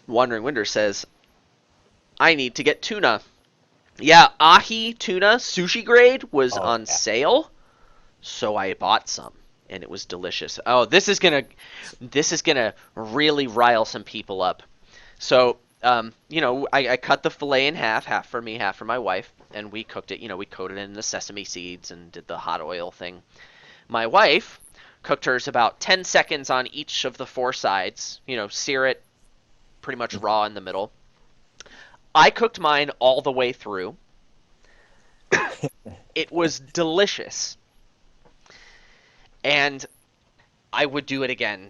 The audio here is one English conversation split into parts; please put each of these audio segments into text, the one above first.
Wandering Winder says, I need to get tuna. Yeah, ahi tuna sushi grade was Oh on yeah. sale, so I bought some, and it was delicious. Oh, this is gonna really rile some people up. So, I cut the fillet in half, half for me, half for my wife, and we cooked it. We coated it in the sesame seeds and did the hot oil thing. My wife cooked hers about 10 seconds on each of the four sides. Sear it pretty much raw in the middle. I cooked mine all the way through. It was delicious, and I would do it again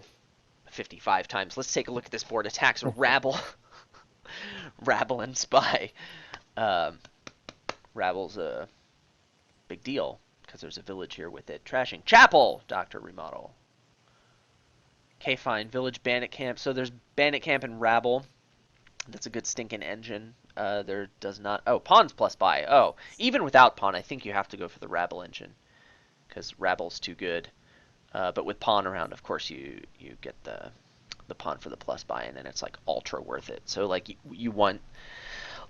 55 times. Let's take a look at this board. Attacks Rabble, Rabble and Spy. Um, Rabble's a big deal because there's a village here with it. Trashing Chapel, Doctor Remodel. Okay, fine. Village Bandit Camp. So there's Bandit Camp and Rabble. That's a good stinking engine. There does not. Oh, Pawn's plus buy. Oh, even without Pawn, I think you have to go for the Rabble engine because Rabble's too good. But with Pawn around, of course, you get the Pawn for the plus buy, and then it's like ultra worth it. So like you want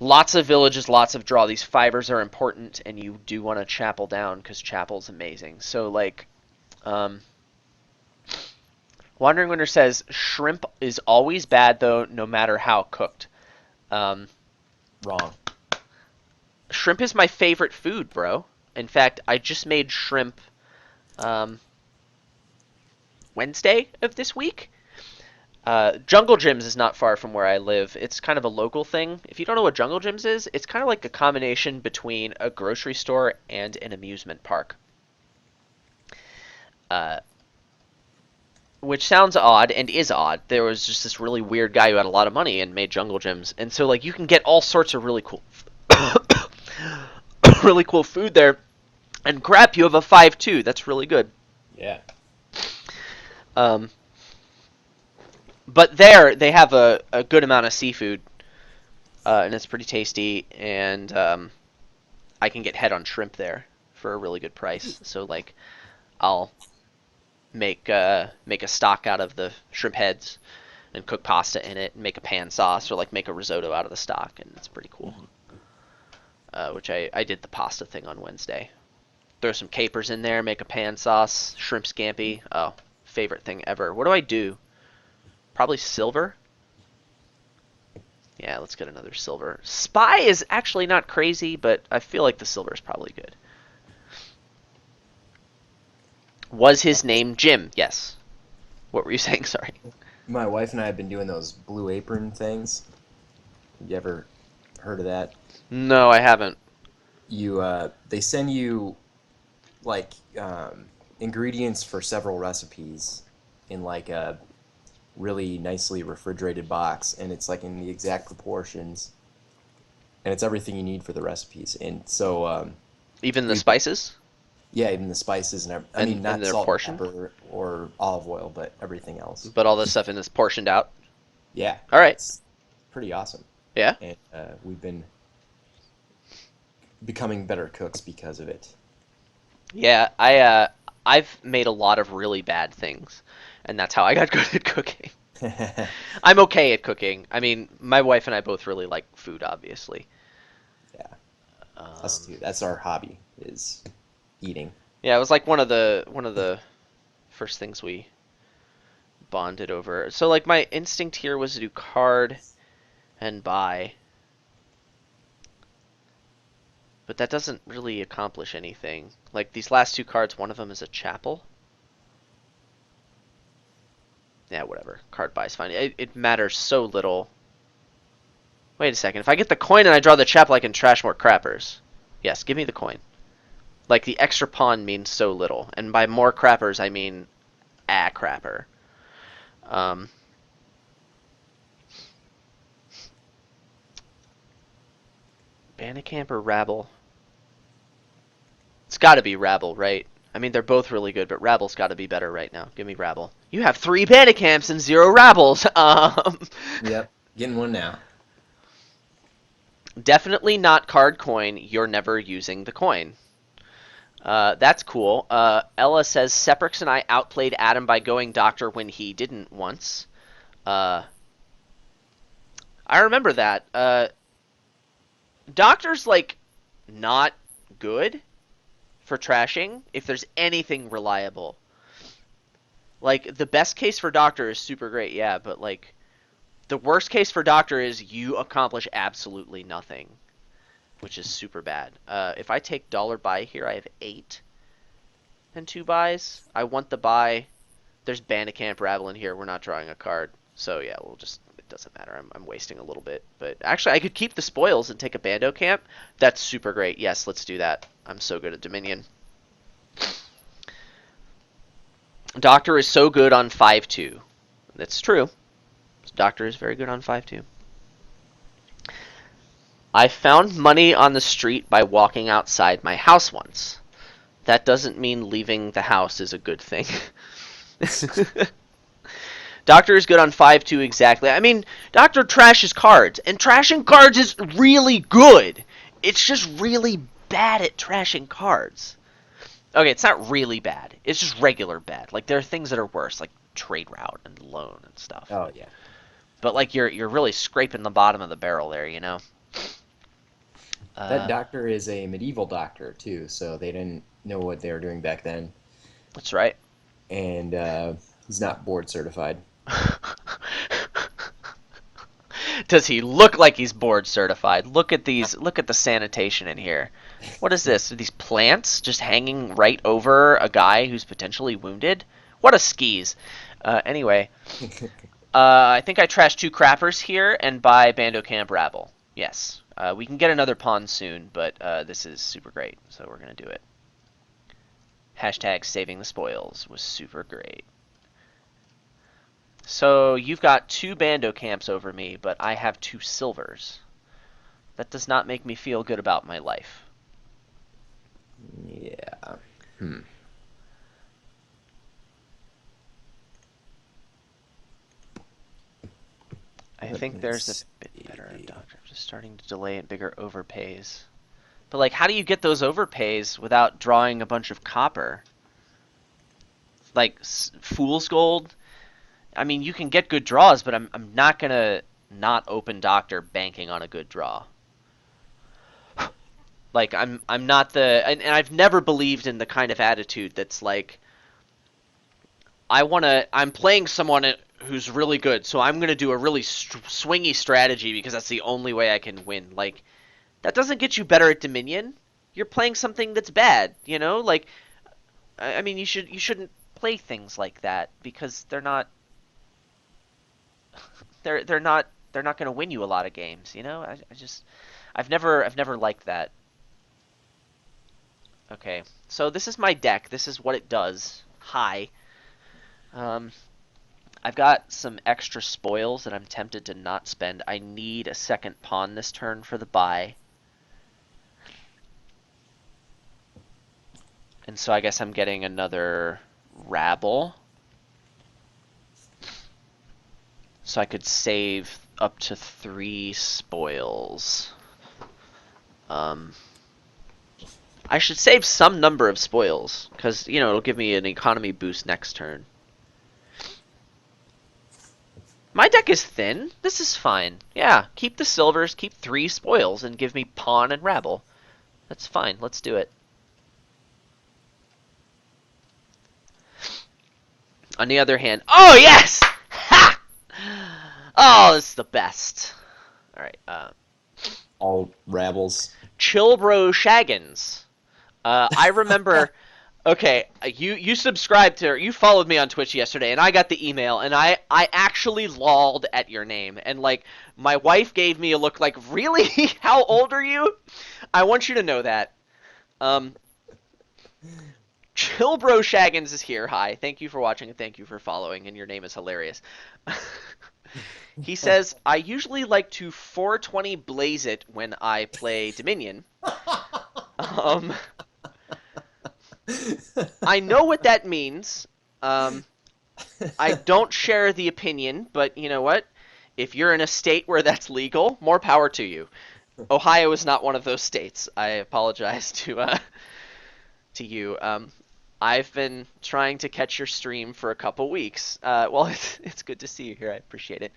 lots of villages, lots of draw. These fibers are important, and you do want to Chapel down because Chapel's amazing. So like, um, Wandering Winter says shrimp is always bad though, no matter how cooked. Um, Wrong. Shrimp is my favorite food, bro. In fact, I just made shrimp um, Wednesday of this week. Jungle Gyms is not far from where I live. It's kind of a local thing. If you don't know what Jungle Gyms is, it's kind of like a combination between a grocery store and an amusement park. Uh, which sounds odd and is odd. There was just this really weird guy who had a lot of money and made Jungle Gyms, and so like you can get all sorts of really cool, really cool food there. And crap, you have a 5-2. That's really good. Yeah. Um, but there they have a good amount of seafood, and it's pretty tasty. And I can get head on shrimp there for a really good price. So like, I'll make a stock out of the shrimp heads and cook pasta in it and make a pan sauce or like make a risotto out of the stock, and it's pretty cool. Mhm. Which I did the pasta thing on Wednesday. Throw some capers in there, make a pan sauce, shrimp scampi. Oh, favorite thing ever. What do I do? Probably silver. Yeah, let's get another silver. Spy is actually not crazy, but I feel like the silver is probably good. Was his name Jim? Yes. What were you saying? Sorry. My wife and I have been doing those Blue Apron things. You ever heard of that? No, I haven't. They send you like ingredients for several recipes in like a really nicely refrigerated box, and it's like in the exact proportions, and it's everything you need for the recipes. And so Even the we spices yeah, even the spices and I mean and not they're salt and portioned, pepper or olive oil, but everything else. but all this stuff in is portioned out. Yeah, All right. it's pretty awesome, Yeah. and we've been becoming better cooks because of it. Yeah. I've made a lot of really bad things, and that's how I got good at cooking. I'm okay at cooking. I mean, my wife and I both really like food, obviously. Yeah, us Um, too. That's our hobby is eating. yeah, it was like one of the first things we bonded over. So like my instinct here was to do card and buy, but that doesn't really accomplish anything. Like these last two cards, one of them is a chapel. Yeah, whatever. Card buy is fine. It matters so little. Wait a second. If I get the coin and I draw the chapel, I can trash more crappers. Yes, give me the coin. Like the extra pawn means so little, and by more crappers I mean a crapper. Um, Bandicamp or Rabble? It's got to be Rabble, right? I mean, they're both really good, but Rabble's got to be better right now. Give me Rabble. You have 3 Bandicamps and 0 Rabbles. Yep, getting one now. Definitely not card coin. You're never using the coin. That's cool. Ella says Seprix and I outplayed Adam by going doctor when he didn't once. Uh, I remember that. Doctor's like not good for trashing if there's anything reliable. Like the best case for Doctor is super great, yeah, but like the worst case for Doctor is you accomplish absolutely nothing, which is super bad. If I take dollar buy here, I have 8 and 2 buys. I want the buy. There's Bandicamp Rabble in here. We're not drawing a card. So yeah, we'll just, it doesn't matter. I'm wasting a little bit. But actually, I could keep the spoils and take a Bando Camp. That's super great. Yes, let's do that. I'm so good at Dominion. Doctor is so good on 5-2. That's true. Doctor is very good on 5-2. I found money on the street by walking outside my house once. That doesn't mean leaving the house is a good thing. Doctor is good on 5-2 exactly. I mean, Doctor trashes cards, and trashing cards is really good. It's just really bad at trashing cards. Okay, it's not really bad. It's just regular bad. Like there are things that are worse, like trade route and loan and stuff. Oh yeah. But like you're really scraping the bottom of the barrel there, you know. That Uh, doctor is a medieval doctor too, so they didn't know what they were doing back then, that's right. and he's not board certified. Does he look like he's board certified? Look at these. Look at the sanitation in here. What is this? Are these plants just hanging right over a guy who's potentially wounded? What a skis. Anyway, I think I trashed 2 crappers here and buy Bando Camp Rabble. Yes. We can get another pawn soon, but this is super great, so we're going to do it. Hashtag saving the spoils was super great. So you've got 2 Bando Camps over me, but I have 2 silvers. That does not make me feel good about my life. Yeah. Hmm. I Let think me there's a bit better see. doctor. Just starting to delay it, bigger overpays. But like, how do you get those overpays without drawing a bunch of copper? Like fool's gold. I mean, you can get good draws, but I'm not gonna not open doctor banking on a good draw. Like I'm not the and I've never believed in the kind of attitude that's like I'm playing someone who's really good, so I'm gonna do a really swingy strategy because that's the only way I can win. Like that doesn't get you better at Dominion. You're playing something that's bad, you know? Like I mean, you shouldn't play things like that because they're not going to win you a lot of games, you know? I just I've never liked that. Okay. So this is my deck. This is what it does. Hi. Um I've got some extra spoils that I'm tempted to not spend. I need a second pawn this turn for the buy. And so I guess I'm getting another rabble. So I could save up to 3 spoils. Um, I should save some number of spoils, because, you know, it'll give me an economy boost next turn. My deck is thin. This is fine. Yeah, keep the silvers, keep 3 spoils, and give me pawn and rabble. That's fine. Let's do it. On the other hand, oh yes! Ha! Oh, this is the best. All right. All rabbles. Chilbro Shaggins. I remember. Okay, you subscribed to, you followed me on Twitch yesterday, and I got the email, and I actually lolled at your name, and like my wife gave me a look like, really? How old are you? I want you to know that. Um, Chilbro Shaggins is here. Hi, thank you for watching and thank you for following, and your name is hilarious. He says, I usually like to 420 blaze it when I play Dominion. Um, I know what that means. Um, I don't share the opinion, but you know what? If you're in a state where that's legal, more power to you. Ohio is not one of those states. I apologize to you. I've been trying to catch your stream for a couple weeks. Well, it's good to see you here. I appreciate it.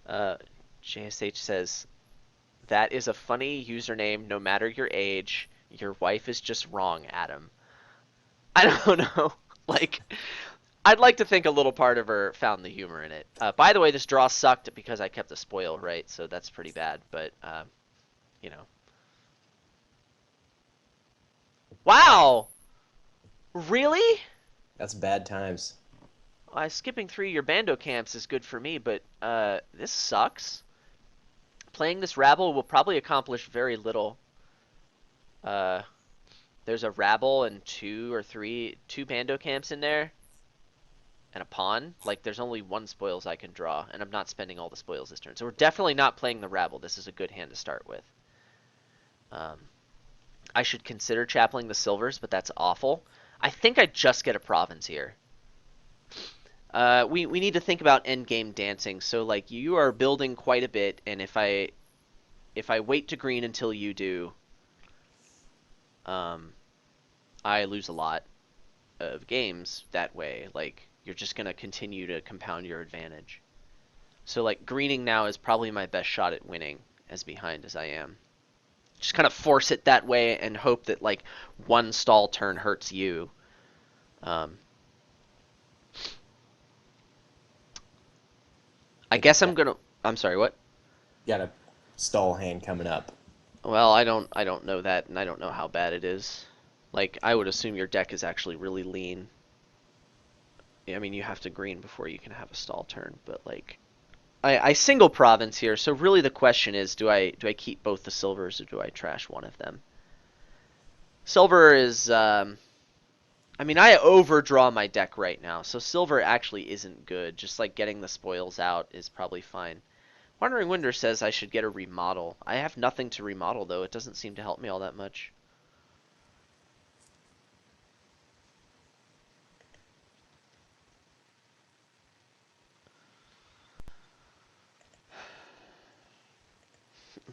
Uh, JSH says, that is a funny username no matter your age. Your wife is just wrong, Adam. I don't know. Like, I'd like to think a little part of her found the humor in it. By the way, this draw sucked because I kept a spoil, right? So that's pretty bad, but, you know. Wow, Wow! Really? that's bad times. Skipping through your bando camps is good for me, but this sucks. Playing this rabble will probably accomplish very little. Uh, there's a rabble and two bando camps in there, and a pawn. Like, there's only one spoils I can draw, and I'm not spending all the spoils this turn. So we're definitely not playing the rabble. This is a good hand to start with. Um, I should consider chappeling the silvers, but that's awful. I think I just get a province here. We need to think about end game dancing. So like you are building quite a bit, and if I wait to green until you do, um, I lose a lot of games that way. Like you're just gonna continue to compound your advantage. So like greening now is probably my best shot at winning, as behind as I am. Just kind of force it that way and hope that like one stall turn hurts you. Um, I Like you guess I'm gonna. I'm sorry. What? got a stall hand coming up. Well, I don't know that, and I don't know how bad it is. Like, I would assume your deck is actually really lean. I mean, you have to green before you can have a stall turn, but like, I single province here, so really the question is, do I keep both the silvers or do I trash one of them? Silver is, I mean, I overdraw my deck right now, so silver actually isn't good. Just like getting the spoils out is probably fine. Wandering Winder says I should get a remodel. I have nothing to remodel though. It doesn't seem to help me all that much.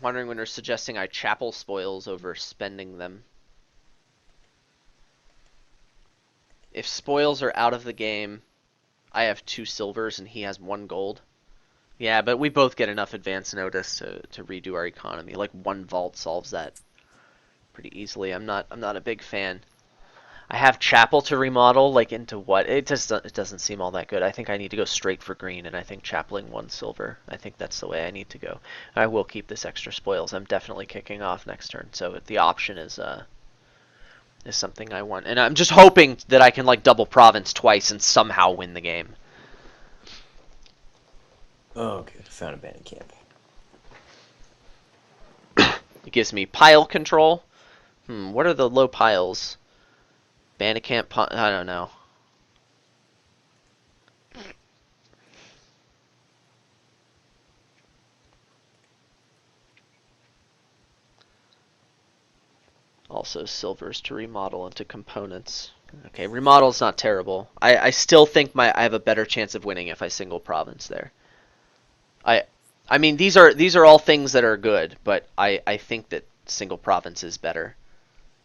Wondering when they're suggesting I chapel spoils over spending them. If spoils are out of the game, I have 2 silvers and he has 1 gold. Yeah, but we both get enough advance notice to redo our economy. Like 1 vault solves that pretty easily. I'm not a big fan. I have chapel to remodel, like into what? It doesn't seem all that good. I think I need to go straight for green, and I think chapeling 1 silver. I think that's the way I need to go. I will keep this extra spoils. I'm definitely kicking off next turn, so the option is something I want, and I'm just hoping that I can like double province twice and somehow win the game. Oh, good. Found a bandit camp. It gives me pile control. What are the low piles? Bandicamp, I don't know. Also silvers to remodel into components. Okay, remodel's not terrible. I still think I have a better chance of winning if I single province there. I I mean these are all things that are good, but I think that single province is better.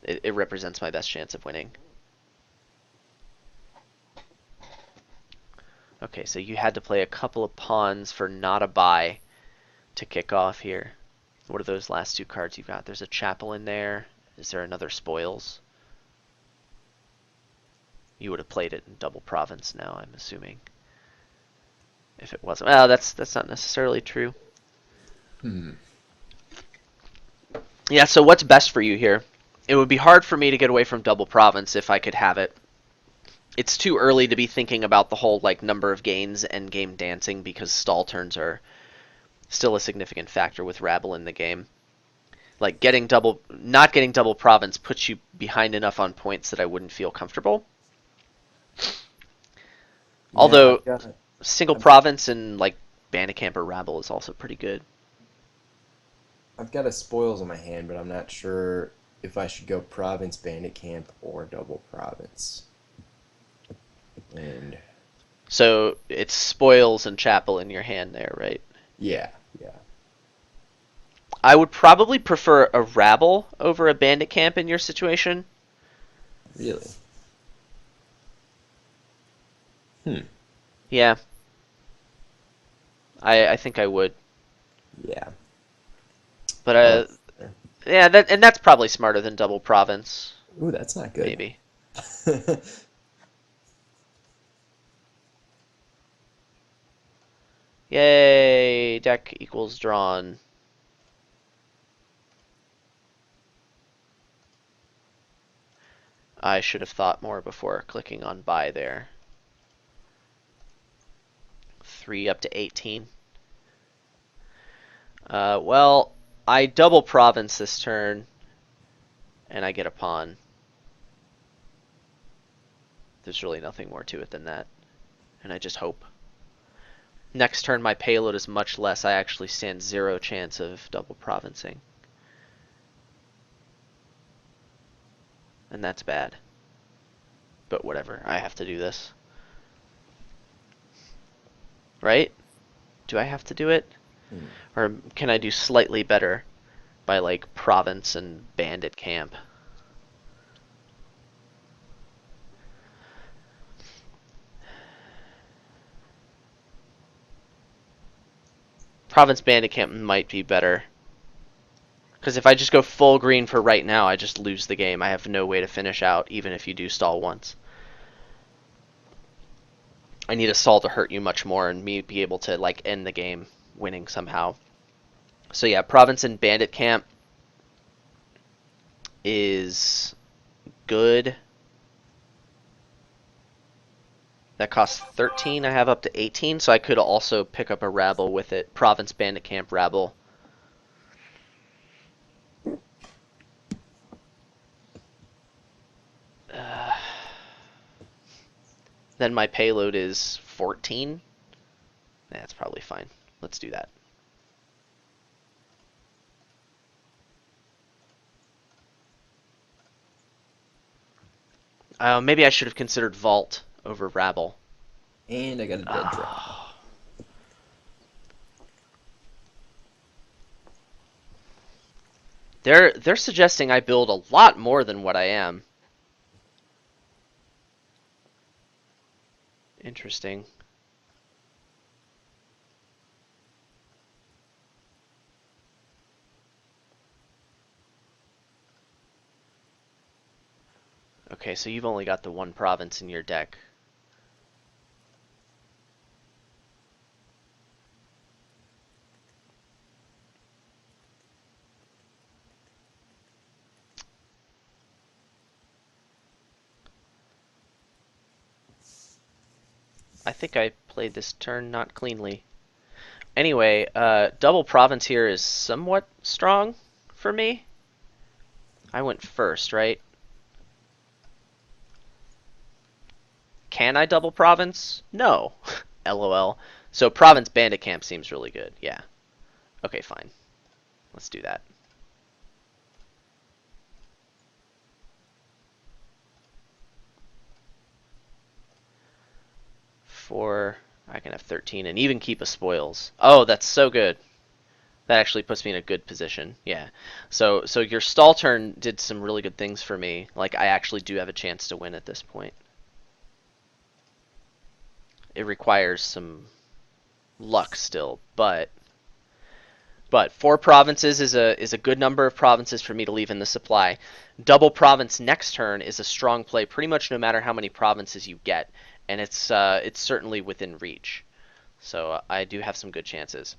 It represents my best chance of winning. Okay, so you had to play a couple of pawns for not a buy to kick off here. What are those last 2 cards you got? There's a chapel in there. Is there another spoils? You would have played it in double province now, I'm assuming. If it wasn't, well, that's not necessarily true. Hmm. Yeah, so what's best for you here? It would be hard for me to get away from double province if I could have it. It's too early to be thinking about the whole like number of gains and game dancing because stall turns are still a significant factor with rabble in the game. Like not getting double province puts you behind enough on points that I wouldn't feel comfortable. Yeah, Although single I've got, province and like Bandicamp or rabble is also pretty good. I've got a spoils in my hand, but I'm not sure if I should go province bandit camp or double province. And So it's spoils and chapel in your hand there, right? yeah, yeah, I would probably prefer a rabble over a bandit camp in your situation. really. Hmm. Yeah, I think I would. Yeah. But Oh, fair. yeah, that's probably smarter than double province, Ooh, that's not good. maybe. Yay! Deck equals drawn. I should have thought more before clicking on buy there. 3 up to 18. Well, I double province this turn, and I get a pawn. There's really nothing more to it than that, and I just hope. Next turn, my payload is much less. I actually stand 0 chance of double provincing, and that's bad. But whatever, I have to do this. Right? Do I have to do it? Hmm. Or can I do slightly better by like province and bandit camp? Province bandit camp might be better. Because if I just go full green for right now, I just lose the game. I have no way to finish out, even if you do stall once. I need a stall to hurt you much more and me be able to like end the game winning somehow. So yeah, province and bandit camp is good. That costs 13. I have up to 18, so I could also pick up a rabble with it. Province bandit camp rabble. Uh, then my payload is 14. That's probably fine. Let's do that. Maybe I should have considered vault over rabble. And I got a dead draw. Oh. They're suggesting I build a lot more than what I am. Interesting. Okay, so you've only got the one province in your deck. I think I played this turn not cleanly. Anyway, double province here is somewhat strong for me. I went first, right? Can I double province? No. LOL. So province bandit camp seems really good. Yeah. Okay, fine. Let's do that. Four. I can have 13 and even keep a spoils. Oh, that's so good. That actually puts me in a good position. Yeah. So your stall turn did some really good things for me. Like I actually do have a chance to win at this point. It requires some luck still, but 4 provinces is a good number of provinces for me to leave in the supply. Double province next turn is a strong play, pretty much no matter how many provinces you get, and it's certainly within reach. So I do have some good chances.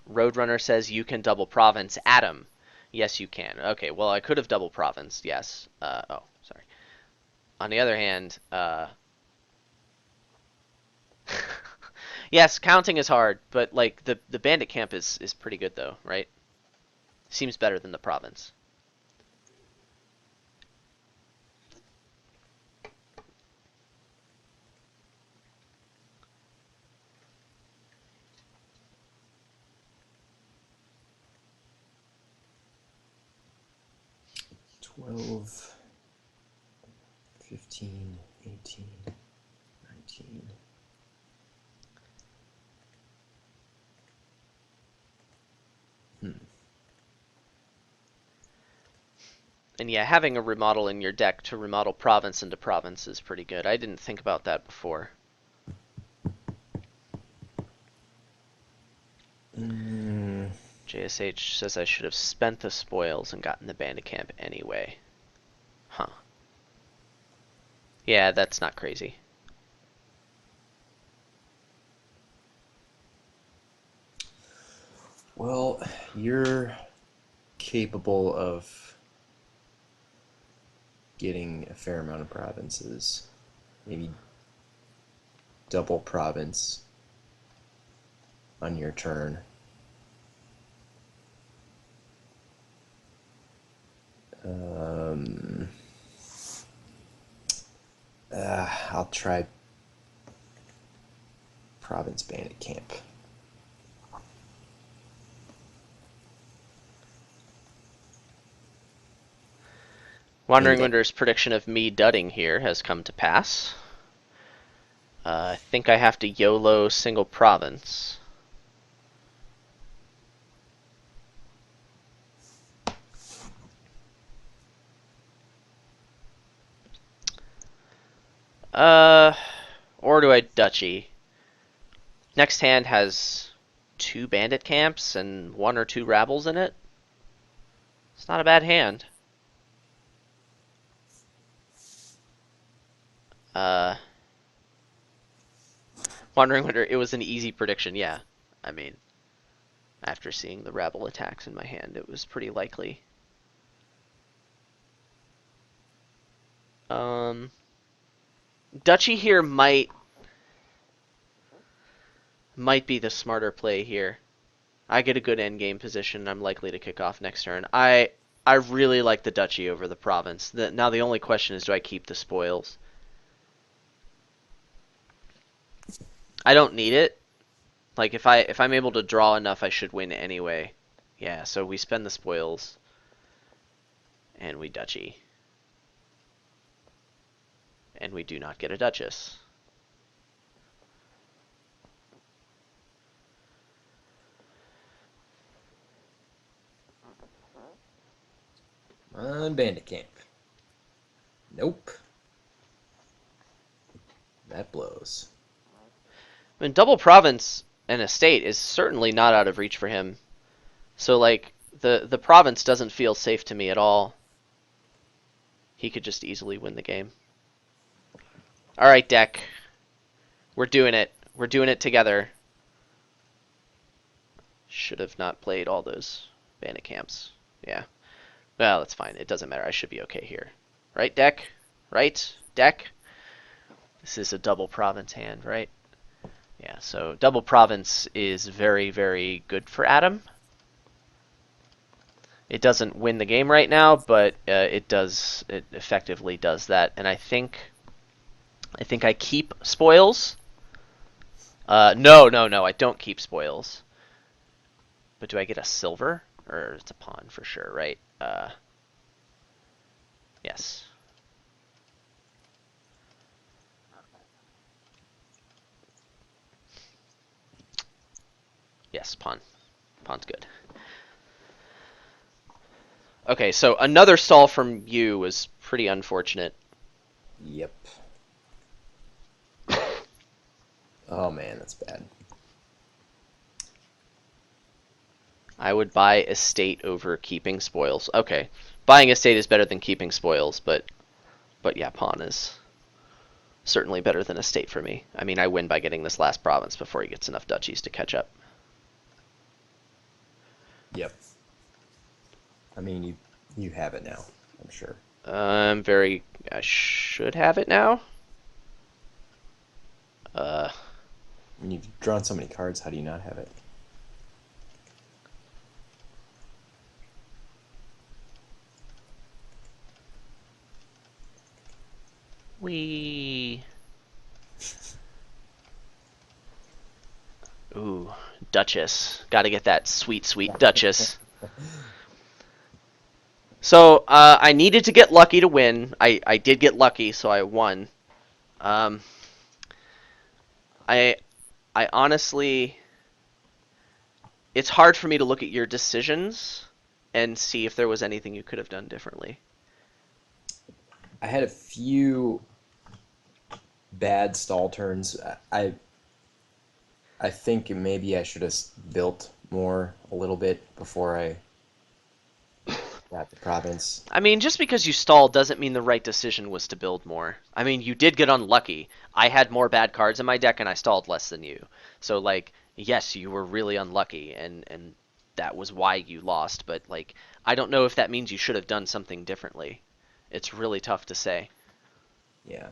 Roadrunner says you can double province. Adam, yes you can. Okay, well I could have double provinced. Yes. Oh, sorry. On the other hand, yes, counting is hard, but like the bandit camp is pretty good though, right? Seems better than the province. 12, 15, 18, 19. Hmm. And yeah, having a remodel in your deck to remodel province into province is pretty good. I didn't think about that before. Mm. JSH says I should have spent the spoils and gotten the bandit camp anyway. Huh. Yeah, that's not crazy. Well, you're capable of getting a fair amount of provinces. Maybe double province on your turn. Um, I'll try province bandit camp. Wandering Bingo. Winter's prediction of me dudding here has come to pass. I think I have to YOLO single province. Uh, or do I duchy? Next hand has 2 bandit camps and 1 or 2 rabbles in it. It's not a bad hand. Uh, Wandering Winter, it was an easy prediction, yeah. I mean, after seeing the rabble attacks in my hand, it was pretty likely. Um, Duchy here might be the smarter play here. I get a good endgame position. I'm likely to kick off next turn. I really like the duchy over the province. Now the only question is, do I keep the spoils? I don't need it. Like if I'm able to draw enough, I should win anyway. Yeah, so we spend the spoils and we duchy. And we do not get a duchess. On bandit camp. Nope. That blows. I mean, double province and estate is certainly not out of reach for him. So like the province doesn't feel safe to me at all. He could just easily win the game. All right, deck. We're doing it. We're doing it together. Should have not played all those bandit camps. Yeah. Well, that's fine. It doesn't matter. I should be okay here. Right, deck? Right? Deck? This is a double province hand, right? Yeah, so double province is very, very good for Adam. It doesn't win the game right now, but it effectively does that. And I think I keep spoils. No, I don't keep spoils. But do I get a silver? Or it's a pawn for sure, right? Yes. Yes, pawn. Pawn's good. Okay, so another stall from you was pretty unfortunate. Yep. Oh man, that's bad. I would buy estate over keeping spoils. Okay. Buying estate is better than keeping spoils, but yeah, pawn is certainly better than estate for me. I mean, I win by getting this last province before he gets enough duchies to catch up. Yep. I mean, you have it now, I'm sure. I should have it now. I mean, you've drawn so many cards, how do you not have it? We. Ooh, Duchess. Gotta get that sweet, sweet Duchess. So, I needed to get lucky to win. I did get lucky, so I won. Um, I, I honestly, it's hard for me to look at your decisions and see if there was anything you could have done differently. I had a few bad stall turns. I think maybe I should have built more a little bit before I got the province. I mean, just because you stalled doesn't mean the right decision was to build more. I mean, you did get unlucky. I had more bad cards in my deck and I stalled less than you. So like, yes, you were really unlucky and that was why you lost, but like I don't know if that means you should have done something differently. It's really tough to say. Yeah.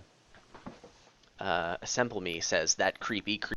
Assemble Me says that creepy